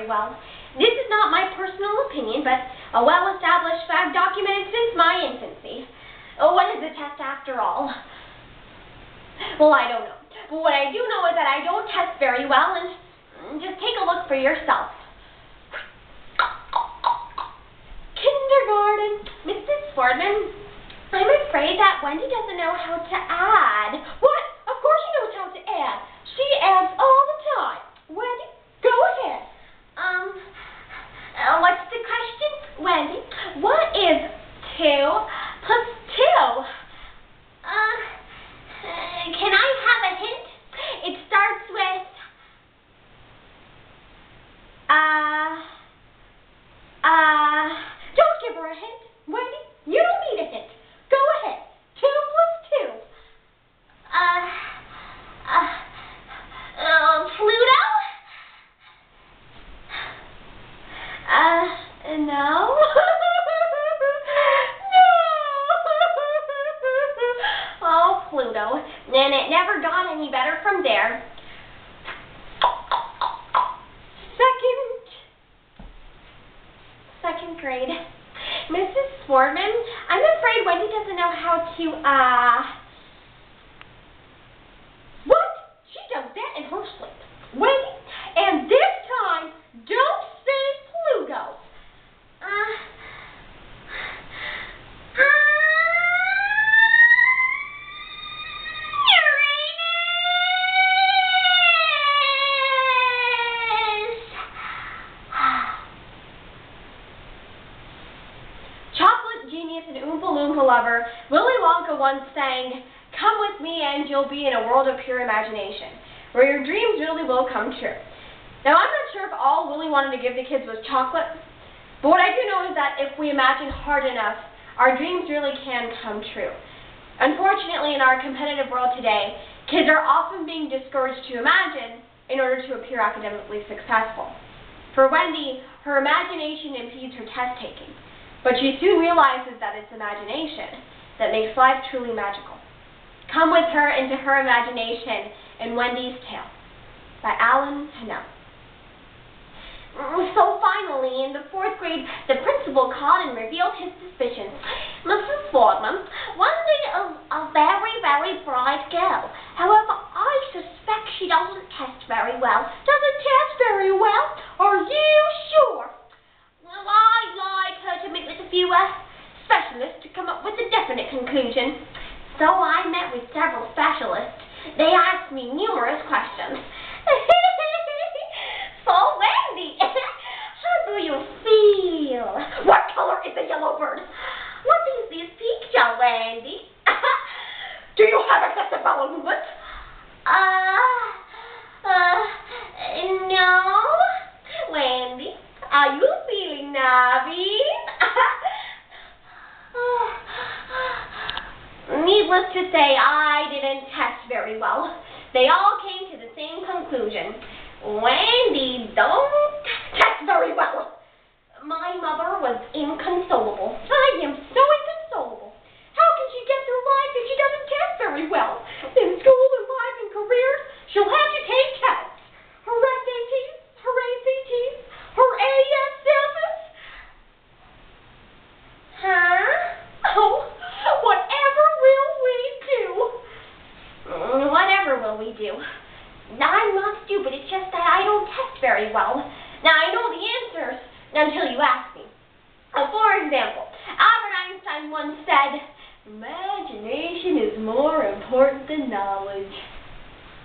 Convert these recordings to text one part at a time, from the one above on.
very well. This is not my personal opinion, but a well-established fact documented since my infancy. What is a test after all? Well, I don't know. But what I do know is that I don't test very well, and just take a look for yourself. Kindergarten. Mrs. Fordman, I'm afraid that Wendy doesn't know how to add. What? Of course she knows how to add. She adds all the time. Wendy, go ahead. What's the question? Wendy, what is 2 plus 2? Can I have a hint? It starts with, don't give her a hint. Wendy, you don't need a hint. Go ahead. 2 plus 2. Pluto? No. No. Oh, Pluto. And it never got any better from there. Second grade. Mrs. Sportman, I'm afraid Wendy doesn't know how to, What? She does that in her sleep. Wendy, and this time, don't say Pluto. Genius and Oompa Loompa lover, Willy Wonka once sang, "Come with me and you'll be in a world of pure imagination, where your dreams really will come true." Now, I'm not sure if all Willy wanted to give the kids was chocolate, but what I do know is that if we imagine hard enough, our dreams really can come true. Unfortunately, in our competitive world today, kids are often being discouraged to imagine in order to appear academically successful. For Wendy, her imagination impedes her test taking. But she soon realizes that it's imagination that makes life truly magical. Come with her into her imagination in Wendy's Tale by Alan Hennell. So finally, in the 4th grade, the principal called and revealed his suspicions. Mrs. Fordman, Wendy is a very, very bright girl. However, I suspect she doesn't test very well. Doesn't test very well? Are you sure? Well, I'd like her to meet with a few specialists to come up with a definite conclusion. So I met with several specialists. They asked me numerous questions. So, Wendy, how do you feel? What color is a yellow bird? What is this picture, Wendy? Do you have excessive bowel movement? No. Wendy, are you feeling nervous? Needless to say, I didn't test very well. They all came to the same conclusion. Wendy don't test very well. My mother was inconsolable. I am so inconsolable. How can she get through life if she doesn't test very well? In school and life and careers, she'll have to take tests. Her SATs, her ACTs, her ASSs. Huh? Oh, whatever will we do? Whatever will we do? I'm not stupid, it's just that I don't test very well. Now, I know the answers until you ask me. For example, Albert Einstein once said, "Imagination is more important than knowledge."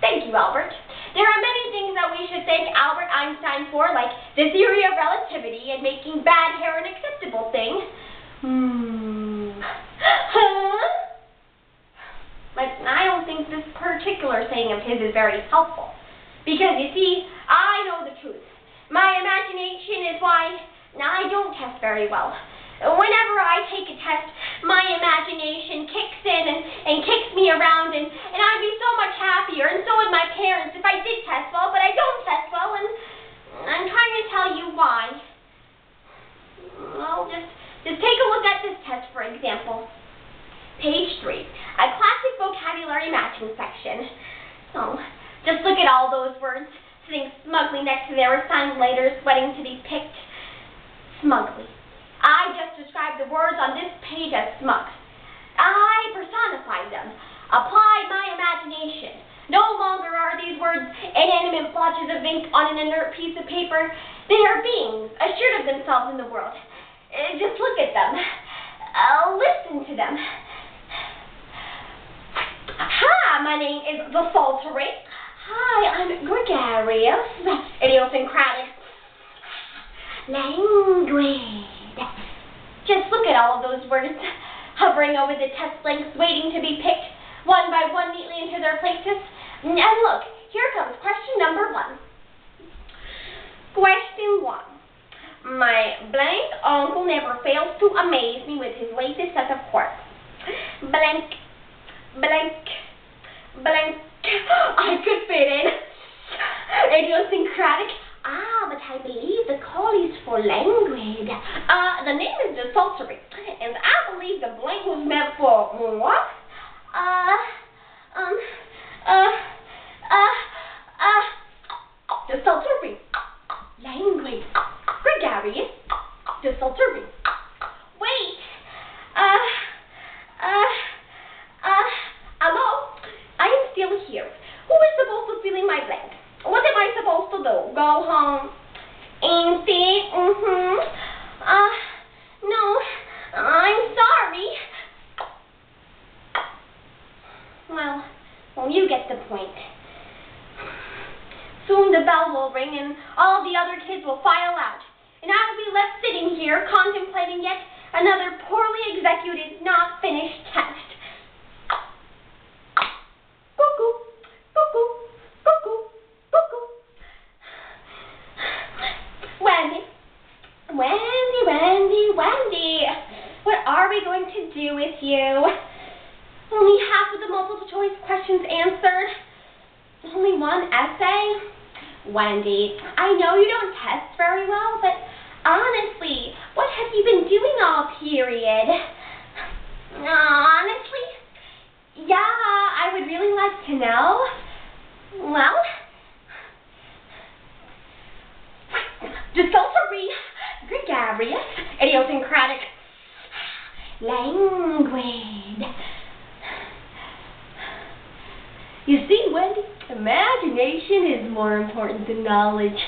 Thank you, Albert. There are many things that we should thank Albert Einstein for, like the theory of relativity and making bad hair an acceptable thing. Huh? But I don't think this particular saying of his is very helpful. Because, you see, I know the truth. My imagination is why I don't test very well. Whenever I take a test, my imagination kicks in and kicks me around, and I'd be so much happier, and so would my parents if I did test well, but I don't test well, and I'm trying to tell you why. Well, just take a look at this test, for example. Page 3, a classic vocabulary matching section. So, just look at all those words. sitting smugly next to their assigned letters, waiting to be picked. Smugly. I just described the words on this page as smug. I personified them, applied my imagination. No longer are these words inanimate blotches of ink on an inert piece of paper. They are beings, assured of themselves in the world. Just look at them. Listen to them. Hi, my name is Desultory. Hi, I'm gregarious, idiosyncratic, languid. Just look at all of those words, hovering over the test blanks, waiting to be picked, one by one, neatly into their places. And look, here comes question number 1. Question 1. My blank uncle never fails to amaze me with his latest set of quirks. Blank, blank, blank. I could fit in. Idiosyncratic. But I believe the call is for languid. The name is Desultory, and I believe the blank was meant for what? Desultory. Languid. Gregarious. Desultory. Wait. Hello? I am still here. Who is supposed to fill in my blank? What am I supposed to do? Go home? Empty? No. I'm sorry. Well, you get the point. Soon the bell will ring and all the other kids will file out. And I will be left sitting here contemplating yet another poorly executed, not finished test. Cuckoo, cuckoo, cuckoo, cuckoo. Wendy, what are we going to do with you? Only half of the multiple choice questions answered. Only one essay? Wendy, I know you don't test very well, but honestly, what have you been doing all period? Honestly? Yeah, I would really like to know. Well, desultory, gregarious, idiosyncratic, languid. You see, Wendy, imagination is more important than knowledge.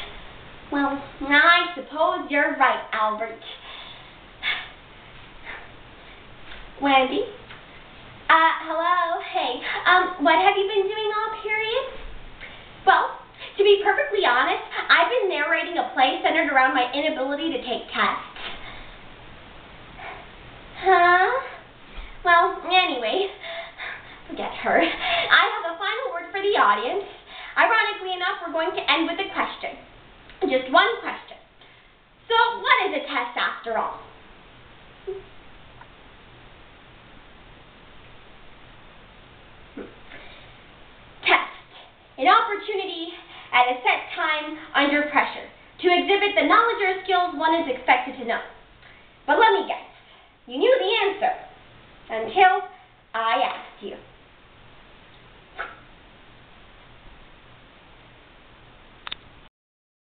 Well, I suppose you're right, Albert. Wendy? Hello? Hey, what have you been doing all period? Well, to be perfectly honest, I've been narrating a play centered around my inability to take tests. Huh? Well, anyway, forget her. I have a final word for the audience. Ironically enough, we're going to end with a question. Just one question. So, what is a test after all? Test. An opportunity at a set time under pressure to exhibit the knowledge or skills one is expected to know. But let me guess. You knew the answer until I asked you.